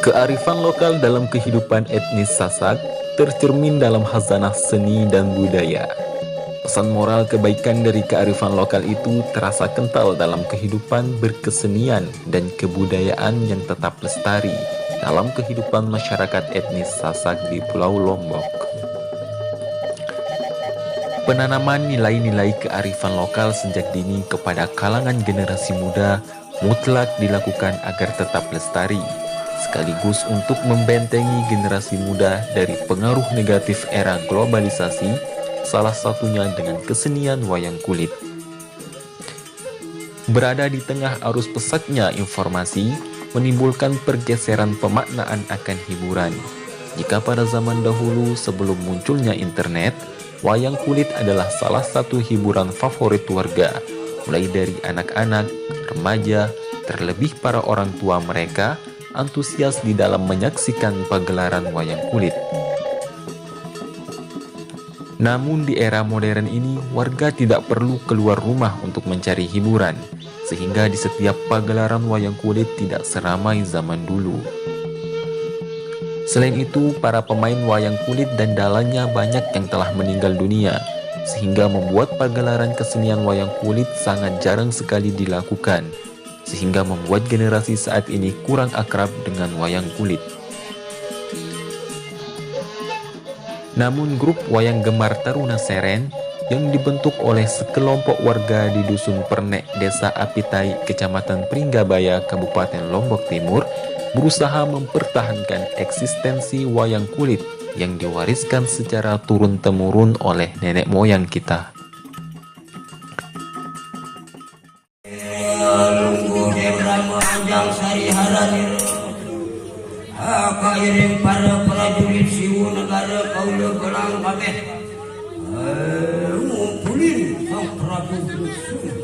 Kearifan lokal dalam kehidupan etnis Sasak tercermin dalam khazanah seni dan budaya. Pesan moral kebaikan dari kearifan lokal itu terasa kental dalam kehidupan berkesenian dan kebudayaan yang tetap lestari dalam kehidupan masyarakat etnis Sasak di Pulau Lombok. Penanaman nilai-nilai kearifan lokal sejak dini kepada kalangan generasi muda mutlak dilakukan agar tetap lestari, sekaligus untuk membentengi generasi muda dari pengaruh negatif era globalisasi, salah satunya dengan kesenian wayang kulit. Berada di tengah arus pesatnya informasi, menimbulkan pergeseran pemaknaan akan hiburan. Jika pada zaman dahulu sebelum munculnya internet, wayang kulit adalah salah satu hiburan favorit warga, mulai dari anak-anak, remaja, terlebih para orang tua mereka, antusias di dalam menyaksikan pagelaran wayang kulit. Namun di era modern ini, warga tidak perlu keluar rumah untuk mencari hiburan, sehingga di setiap pagelaran wayang kulit tidak seramai zaman dulu. Selain itu, para pemain wayang kulit dan dalannya banyak yang telah meninggal dunia, sehingga membuat pagelaran kesenian wayang kulit sangat jarang sekali dilakukan, sehingga membuat generasi saat ini kurang akrab dengan wayang kulit. Namun grup wayang gemar Taruna Seren yang dibentuk oleh sekelompok warga di Dusun Pernek, Desa Apitai, Kecamatan Pringgabaya, Kabupaten Lombok Timur, berusaha mempertahankan eksistensi wayang kulit yang diwariskan secara turun-temurun oleh nenek moyang kita. Kairing para prajurit siwu negara kaula gelang kabeh ngumpulin sang prabu Dusun.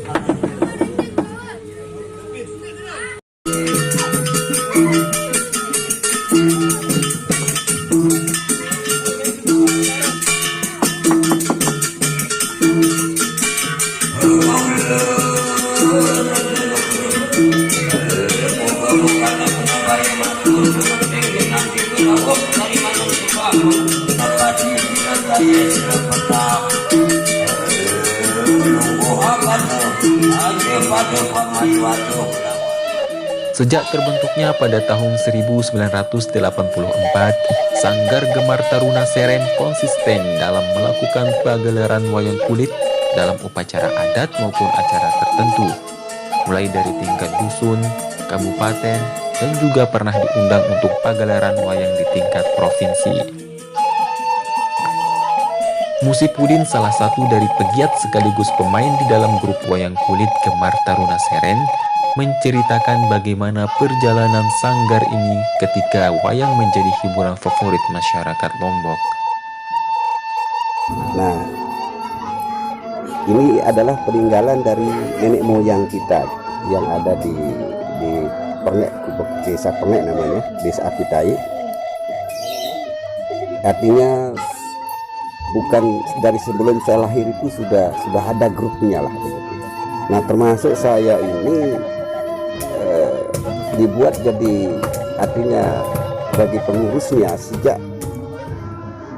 Sejak terbentuknya pada tahun 1984, Sanggar Gemar Taruna Seren konsisten dalam melakukan pagelaran wayang kulit dalam upacara adat maupun acara tertentu, mulai dari tingkat dusun, kabupaten, dan juga pernah diundang untuk pagelaran wayang di tingkat provinsi. Musipudin, salah satu dari pegiat sekaligus pemain di dalam grup wayang kulit Gemar Taruna Seren, menceritakan bagaimana perjalanan sanggar ini ketika wayang menjadi hiburan favorit masyarakat Lombok. Nah, ini adalah peninggalan dari nenek moyang kita yang ada di Pernek, Desa Pernek namanya, Desa Apitai. Artinya bukan dari sebelum saya lahir itu sudah ada grupnya lah. Nah, termasuk saya ini dibuat jadi artinya bagi pengurusnya sejak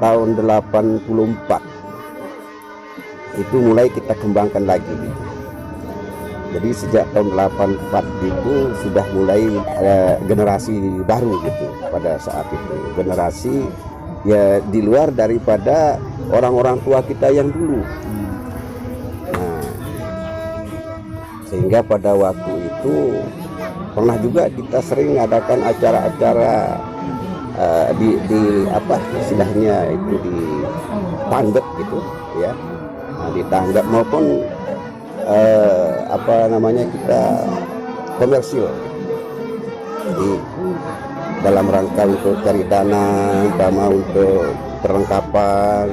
tahun 84 itu mulai kita kembangkan lagi gitu. Jadi sejak tahun 84 itu sudah mulai generasi baru gitu pada saat itu, generasi ya di luar daripada orang-orang tua kita yang dulu. Nah, sehingga pada waktu itu pernah juga kita sering adakan acara-acara di apa istilahnya itu di tanggap gitu ya, nah, di tanggap maupun apa namanya kita komersil. Jadi dalam rangka untuk cari dana, umpama untuk perlengkapan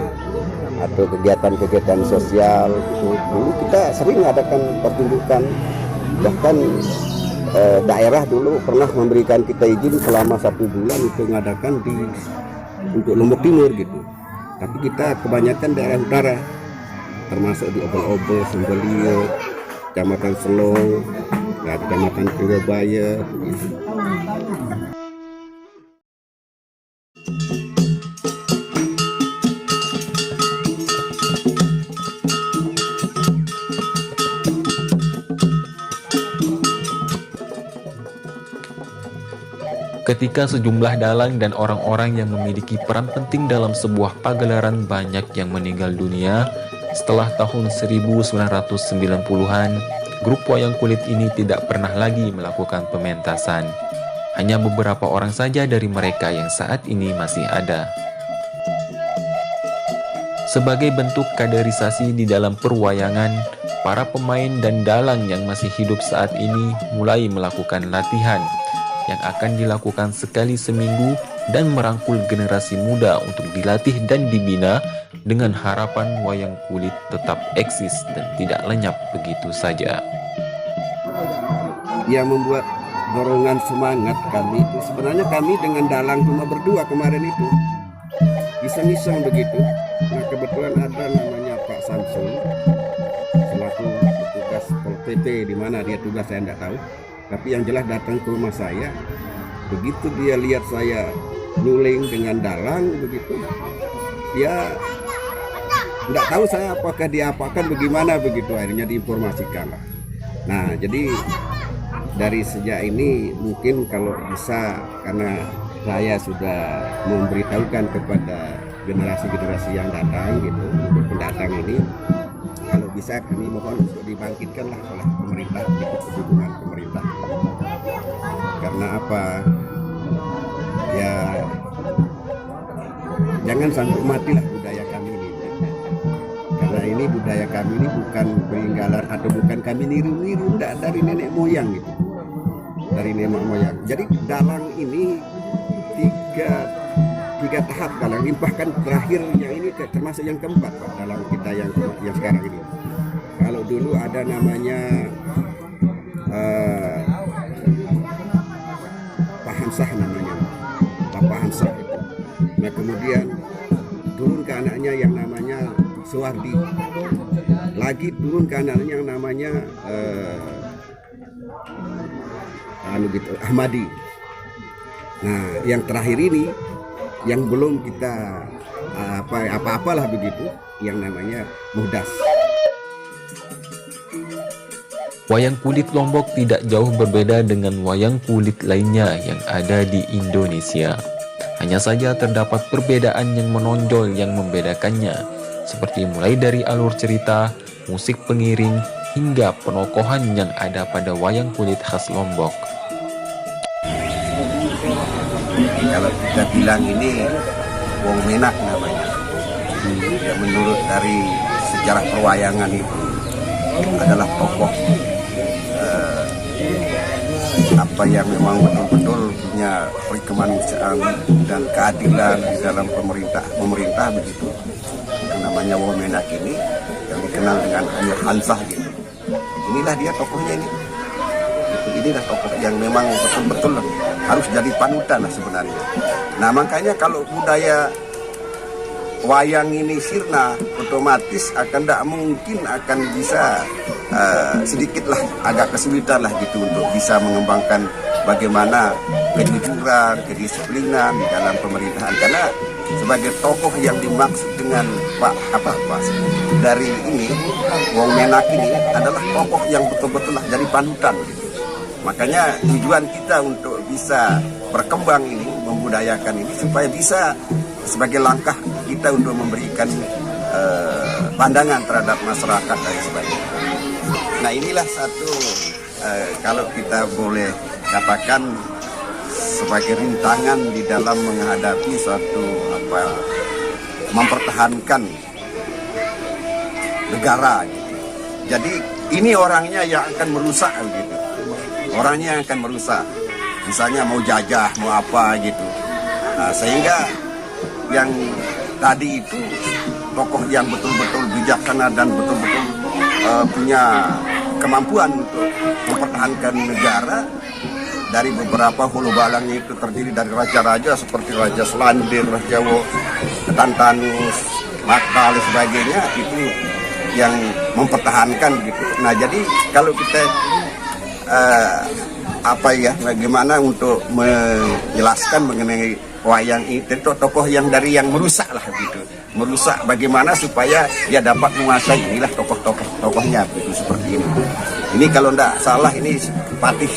atau kegiatan-kegiatan sosial gitu. Dulu kita sering adakan pertunjukan, bahkan daerah dulu pernah memberikan kita izin selama 1 bulan untuk mengadakan untuk Lombok Timur gitu. Tapi kita kebanyakan daerah utara, termasuk di Obel-Obel, Sumberlieu, Kecamatan Selong, Kecamatan Pringgabaya. Ketika sejumlah dalang dan orang-orang yang memiliki peran penting dalam sebuah pagelaran banyak yang meninggal dunia, setelah tahun 1990-an, grup wayang kulit ini tidak pernah lagi melakukan pementasan. Hanya beberapa orang saja dari mereka yang saat ini masih ada. Sebagai bentuk kaderisasi di dalam perwayangan, para pemain dan dalang yang masih hidup saat ini mulai melakukan latihan yang akan dilakukan sekali seminggu dan merangkul generasi muda untuk dilatih dan dibina dengan harapan wayang kulit tetap eksis dan tidak lenyap begitu saja. Yang membuat dorongan semangat kami itu sebenarnya kami dengan dalang cuma berdua kemarin itu iseng-iseng begitu. Nah kebetulan ada namanya Pak Samsul selaku petugas Pol PP, di mana dia tugas saya tidak tahu. Tapi yang jelas datang ke rumah saya, begitu dia lihat saya nuling dengan dalang begitu, dia tidak tahu saya apakah diapakan bagaimana begitu, akhirnya diinformasikan lah. Nah jadi dari sejak ini mungkin kalau bisa, karena saya sudah memberitahukan kepada generasi-generasi yang datang gitu, untuk pendatang ini, kalau bisa kami mohon untuk dibangkitkanlah oleh pemerintah, dukungan pemerintah. Karena apa? Ya jangan sampai matilah budaya kami ini. Karena ini budaya kami ini bukan peninggalan atau bukan kami niru-niru, enggak, dari nenek moyang gitu. Dari nenek moyang. Jadi dalang ini tiga tahap dalang, bahkan terakhirnya ini termasuk yang keempat Pak, dalang kita yang sekarang ini. Kalau dulu ada namanya Pak Hansah namanya, Bapak Hansah itu. Nah kemudian turun ke anaknya yang namanya Suwardi, lagi turun ke anaknya yang namanya Ahmadi. Nah yang terakhir ini yang belum kita apa-apalah begitu, yang namanya Muhdas. Wayang kulit Lombok tidak jauh berbeda dengan wayang kulit lainnya yang ada di Indonesia. Hanya saja terdapat perbedaan yang menonjol yang membedakannya, seperti mulai dari alur cerita, musik pengiring, hingga penokohan yang ada pada wayang kulit khas Lombok. Kalau kita bilang ini Wong Menak namanya, ya menurut dari sejarah perwayangan itu adalah tokoh apa yang memang betul-betul punya kemanusiaan dan keadilan di dalam pemerintah begitu. Yang namanya Wong Menak ini yang dikenal dengan Amir Hansah gitu. Inilah dia tokohnya ini. Inilah tokoh yang memang betul-betul harus jadi panutan lah sebenarnya. Nah makanya kalau budaya wayang ini sirna, otomatis akan tidak mungkin akan bisa sedikitlah agak kesulitan lah gitu untuk bisa mengembangkan bagaimana kejujuran, kedisiplinan di dalam pemerintahan. Karena sebagai tokoh yang dimaksud dengan Pak dari ini Wong Menak ini adalah tokoh yang betul-betul lah jadi panutan gitu. Makanya tujuan kita untuk bisa berkembang ini, membudayakan ini supaya bisa sebagai langkah kita untuk memberikan pandangan terhadap masyarakat dan sebagainya. Nah inilah satu kalau kita boleh katakan sebagai rintangan di dalam menghadapi suatu mempertahankan negara gitu. Jadi ini orangnya yang akan merusak gitu. Orangnya yang akan merusak, misalnya mau jajah, mau apa gitu. Nah, sehingga yang tadi itu tokoh yang betul-betul bijaksana dan betul-betul punya kemampuan untuk mempertahankan negara dari beberapa hulu balangnya itu terdiri dari raja-raja seperti Raja Selandir, Raja Tantanus, Maktal dan sebagainya, itu yang mempertahankan gitu. Nah jadi kalau kita bagaimana untuk menjelaskan mengenai wayang itu tokoh yang dari yang merusak lah gitu, merusak bagaimana supaya dia dapat menguasai, inilah tokohnya gitu, seperti ini. Ini kalau tidak salah ini Patih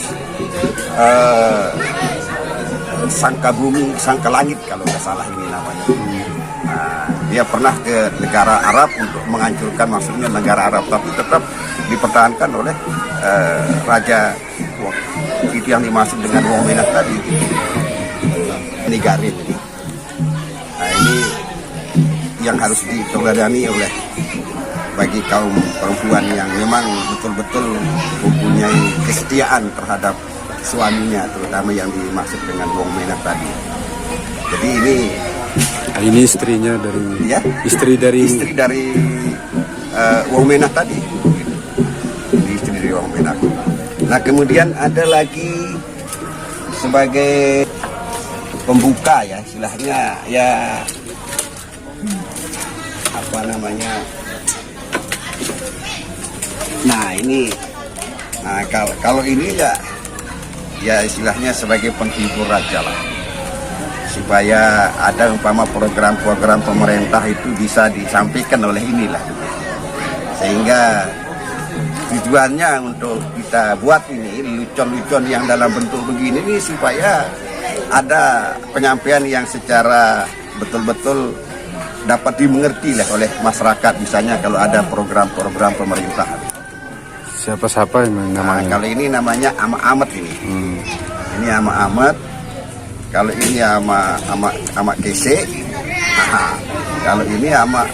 sangka bumi, sangka langit kalau nggak salah ini namanya. Dia pernah ke negara Arab untuk menghancurkan, maksudnya negara Arab, tapi tetap dipertahankan oleh raja itu yang dimaksud dengan Wong Menak tadi. Ini Garib. Nah, ini yang harus diteladani oleh bagi kaum perempuan yang memang betul-betul mempunyai kesetiaan terhadap suaminya, terutama yang dimaksud dengan Wong Menak tadi. Jadi ini istrinya dari ya, istri dari Wong Menak tadi. Ini istri dari Wong Menak. Nah, kemudian ada lagi sebagai pembuka ya, istilahnya ya apa namanya. Nah, ini kalau ini ya istilahnya sebagai penghibur aja lah, supaya ada umpama program-program pemerintah itu bisa disampaikan oleh inilah, sehingga tujuannya untuk kita buat ini lucon-lucon yang dalam bentuk begini nih, supaya ada penyampaian yang secara betul-betul dapat dimengerti lah oleh masyarakat, misalnya kalau ada program-program pemerintah. siapa yang namanya? Kalau ini namanya Ama Amat ini. Ini Ama Amat. Kalau ini Ama Kese. Kalau ini Ama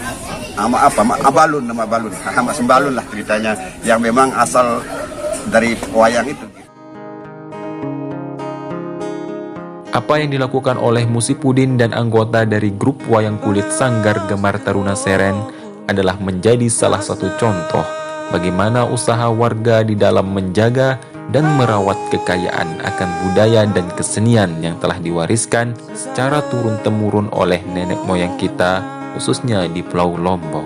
apa? Abalun, nama Balun. Ama Sembalun lah ceritanya, yang memang asal dari wayang itu. Apa yang dilakukan oleh Musipudin dan anggota dari grup wayang kulit Sanggar Gemar Taruna Seren adalah menjadi salah satu contoh bagaimana usaha warga di dalam menjaga dan merawat kekayaan akan budaya dan kesenian yang telah diwariskan secara turun-temurun oleh nenek moyang kita, khususnya di Pulau Lombok.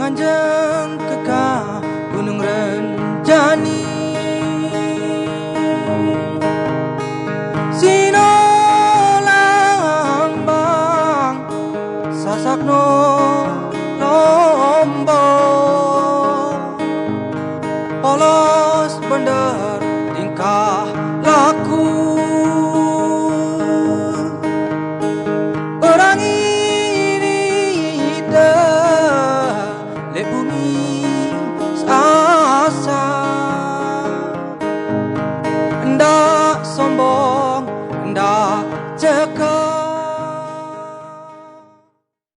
Nganjeng kekah Gunung Renjani, Sino Lambang Sasakno Lombok, polos bener tingkah laku, orang ini lek bumi sasa, ndak sombong ndak cekap.